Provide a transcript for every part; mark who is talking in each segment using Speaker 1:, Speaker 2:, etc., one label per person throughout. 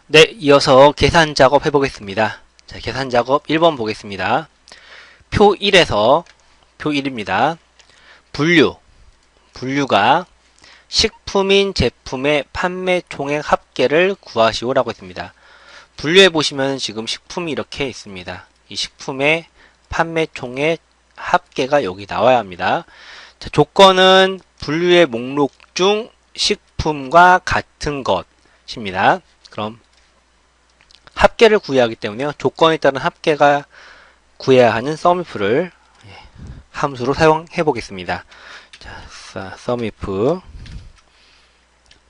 Speaker 1: 네, 이어서 계산 작업 해보겠습니다. 자, 계산 작업 1번 보겠습니다. 표 1에서 표 1입니다. 분류가 식품인 제품의 판매 총액 합계를 구하시오라고 했습니다. 분류해 보시면 지금 식품이 이렇게 있습니다. 이 식품의 판매 총액 합계가 여기 나와야 합니다. 자, 조건은 분류의 목록 중 식품과 같은 것입니다. 그럼 합계를 구해야 하기 때문에 조건에 따른 합계가 구해야 하는 sumif를 함수로 사용해 보겠습니다. 자, sumif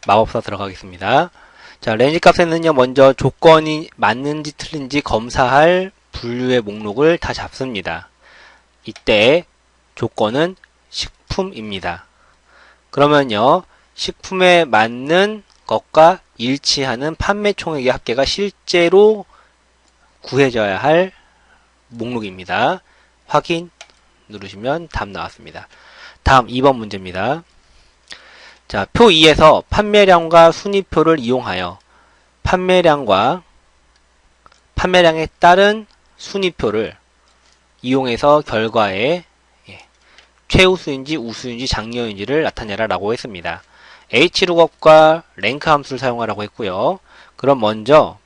Speaker 1: 마법사 들어가겠습니다. 자, 렌지 값에는요, 먼저 조건이 맞는지 틀린지 검사할 분류의 목록을 다 잡습니다. 이때 조건은 식품입니다. 그러면요, 식품에 맞는 것과 일치하는 판매 총액의 합계가 실제로 구해져야 할 목록입니다. 확인 누르시면 답 나왔습니다. 다음 2번 문제입니다. 자, 표 2에서 판매량과 순위표를 이용하여 판매량에 따른 순위표를 이용해서 결과에 최우수인지 우수인지 장려인지를 나타내라 라고 했습니다. hlookup과 랭크 함수를 사용하라고 했고요. 그럼 먼저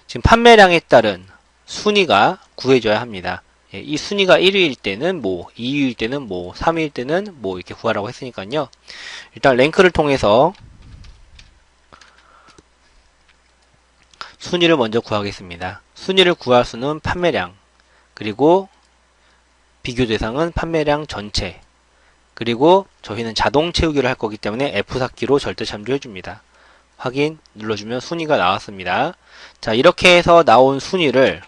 Speaker 1: 지금 판매량에 따른 순위가 구해져야 합니다. 이 순위가 1위일 때는 뭐, 2위일 때는 뭐, 3위일 때는 뭐 이렇게 구하라고 했으니까요. 일단 랭크를 통해서 순위를 먼저 구하겠습니다. 순위를 구할 수는 판매량, 그리고 비교 대상은 판매량 전체, 그리고 저희는 자동 채우기를 할 거기 때문에 F4키로 절대 참조해 줍니다. 확인 눌러주면 순위가 나왔습니다. 자, 이렇게 해서 나온 순위를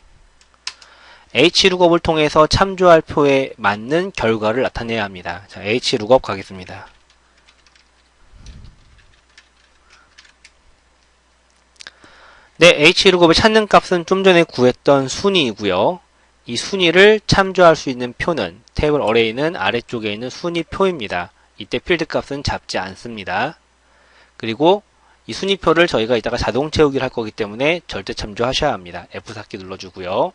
Speaker 1: hlookup을 통해서 참조할 표에 맞는 결과를 나타내야 합니다. 자, hlookup 가겠습니다. 네, hlookup을 찾는 값은 좀 전에 구했던 순위이고요. 이 순위를 참조할 수 있는 표는 테이블 어레이는 아래쪽에 있는 순위표입니다. 이때 필드 값은 잡지 않습니다. 그리고 이 순위표를 저희가 이따가 자동 채우기를 할 거기 때문에 절대 참조하셔야 합니다. F4키 눌러주고요.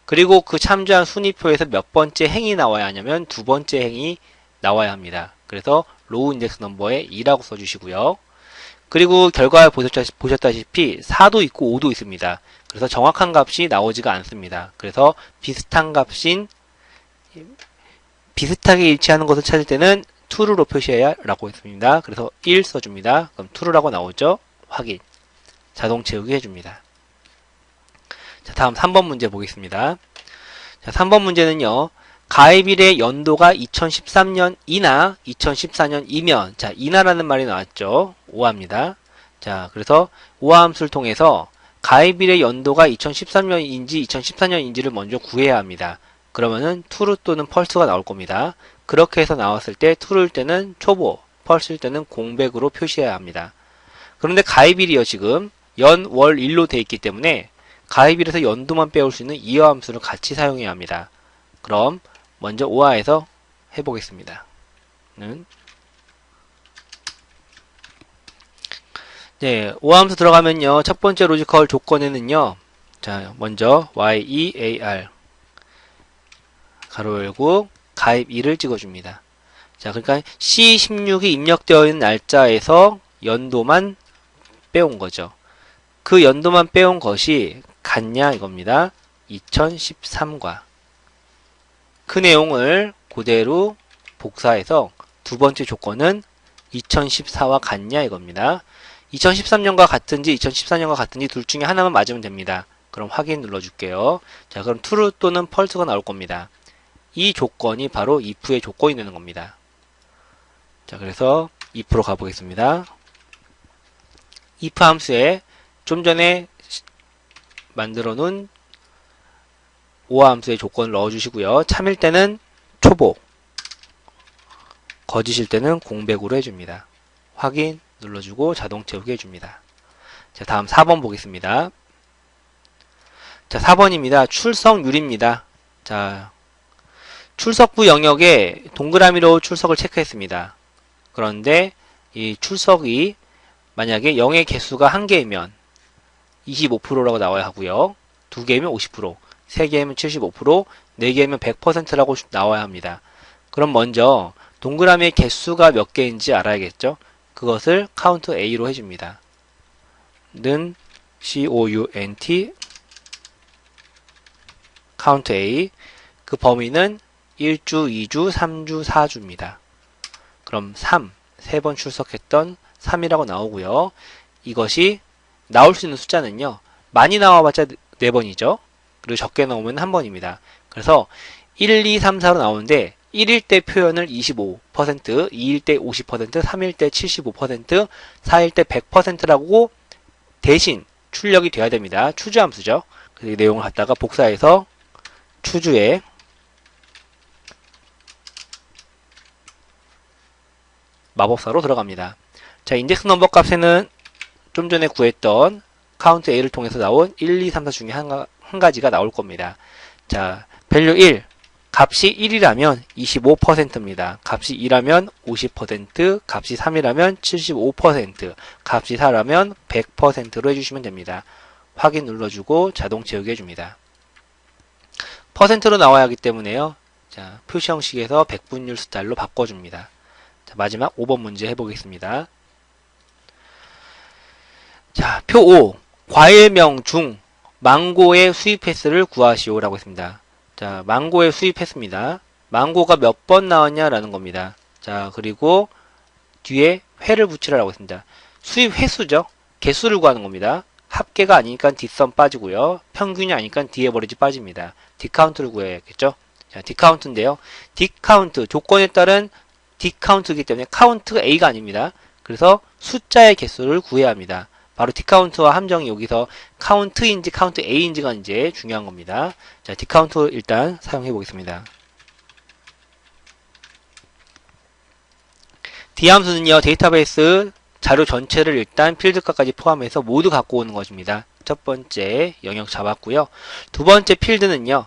Speaker 1: 그리고 그 참조한 순위표에서 몇 번째 행이 나와야 하냐면 두 번째 행이 나와야 합니다. 그래서 로우 인덱스 넘버에 2라고 써주시고요. 그리고 결과에 보셨다시피 4도 있고 5도 있습니다. 그래서 정확한 값이 나오지가 않습니다. 그래서 비슷하게 일치하는 것을 찾을 때는 true로 표시해야 라고 했습니다. 그래서 1 써줍니다. 그럼 true라고 나오죠? 확인. 자동 채우기 해줍니다. 자, 다음 3번 문제 보겠습니다. 자, 3번 문제는요. 가입일의 연도가 2013년이나 2014년이면, 자, 이나라는 말이 나왔죠. 오화입니다. 자, 그래서 오화 함수를 통해서 가입일의 연도가 2013년인지 2014년인지를 먼저 구해야 합니다. 그러면은 true 또는 false가 나올 겁니다. 그렇게 해서 나왔을 때 true일 때는 초보, false일 때는 공백으로 표시해야 합니다. 그런데 가입일이요, 지금 연, 월, 일로 되어 있기 때문에 가입일에서 연도만 빼올 수 있는 이어 함수를 같이 사용해야 합니다. 그럼 먼저 오화에서 해보겠습니다. 네, 오화 함수 들어가면요, 첫 번째 로지컬 조건에는요, 자, 먼저 year 가로 열고 가입 2를 찍어줍니다. 자, 그러니까 C16이 입력되어 있는 날짜에서 연도만 빼온 거죠. 그 연도만 빼온 것이 같냐 이겁니다. 2013과 그 내용을 그대로 복사해서 두 번째 조건은 2014와 같냐 이겁니다. 2013년과 같은지 2014년과 같은지 둘 중에 하나만 맞으면 됩니다. 그럼 확인 눌러줄게요. 자, 그럼 true 또는 false가 나올 겁니다. 이 조건이 바로 if의 조건이 되는 겁니다. 자, 그래서 if로 가보겠습니다. if 함수에 좀 전에 만들어 놓은 오화 함수의 조건을 넣어주시고요. 참일 때는 초보, 거짓일 때는 공백으로 해줍니다. 확인 눌러주고 자동 채우기 해줍니다. 자, 다음 4번 보겠습니다. 자, 4번입니다. 출석률입니다. 자, 출석부 영역에 동그라미로 출석을 체크했습니다. 그런데 이 출석이 만약에 0의 개수가 1개이면 25%라고 나와야 하고요. 2개면 50%, 3개면 75%, 4개면 100%라고 나와야 합니다. 그럼 먼저 동그라미의 개수가 몇 개인지 알아야겠죠? 그것을 count A로 해줍니다. 는 count count A, 그 범위는 1주, 2주, 3주, 4주입니다. 그럼 3, 3번 출석했던 3이라고 나오고요. 이것이 나올 수 있는 숫자는요. 많이 나와봤자 4번이죠. 그리고 적게 나오면 1번입니다. 그래서 1, 2, 3, 4로 나오는데 1일 때 표현을 25%, 2일 때 50%, 3일 때 75%, 4일 때 100%라고 대신 출력이 돼야 됩니다. 추주함수죠. 그래서 이 내용을 갖다가 복사해서 추주에 마법사로 들어갑니다. 자, 인덱스 넘버 값에는 좀 전에 구했던 count A를 통해서 나온 1, 2, 3, 4 중에 한 가지가 나올 겁니다. 자, value 1. 값이 1이라면 25%입니다. 값이 2라면 50%, 값이 3이라면 75%, 값이 4라면 100%로 해주시면 됩니다. 확인 눌러주고 자동 채우기 해줍니다. 퍼센트로 나와야 하기 때문에요. 자, 표시 형식에서 백분율 스타일로 바꿔줍니다. 자, 마지막 5번 문제 해보겠습니다. 자, 표 5. 과일명 중 망고의 수입 횟수를 구하시오라고 했습니다. 자, 망고의 수입 횟수입니다. 망고가 몇 번 나왔냐라는 겁니다. 자, 그리고 뒤에 회를 붙이라고 했습니다. 수입 횟수죠. 개수를 구하는 겁니다. 합계가 아니니까 뒷선 빠지고요. 평균이 아니니까 뒤에 버리지 빠집니다. 디카운트를 구해야겠죠. 자, 디카운트인데요. 디카운트, 조건에 따른 디카운트이기 때문에 카운트 A가 아닙니다. 그래서 숫자의 개수를 구해야 합니다. 바로 디카운트와 함정이 여기서 카운트인지 카운트 A인지가 이제 중요한 겁니다. 자, 디카운트 일단 사용해 보겠습니다. D함수는요, 데이터베이스 자료 전체를 일단 필드값까지 포함해서 모두 갖고 오는 것입니다. 첫 번째 영역 잡았고요. 두 번째 필드는요.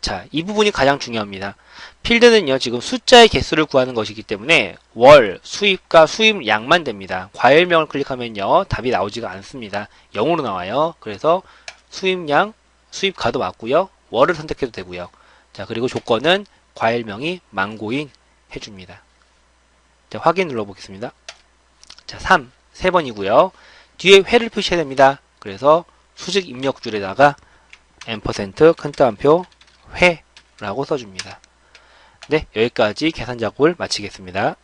Speaker 1: 자, 이 부분이 가장 중요합니다. 필드는요, 지금 숫자의 개수를 구하는 것이기 때문에 월, 수입과 수입량만 됩니다. 과일명을 클릭하면요, 답이 나오지가 않습니다. 0으로 나와요. 그래서 수입량, 수입가도 맞고요. 월을 선택해도 되고요. 자, 그리고 조건은 과일명이 망고인 해줍니다. 자, 확인 눌러보겠습니다. 자, 3, 3번이고요. 뒤에 회를 표시해야 됩니다. 그래서 수직 입력줄에다가 %, 큰 따옴표, 회라고 써줍니다. 네, 여기까지 계산 작업을 마치겠습니다.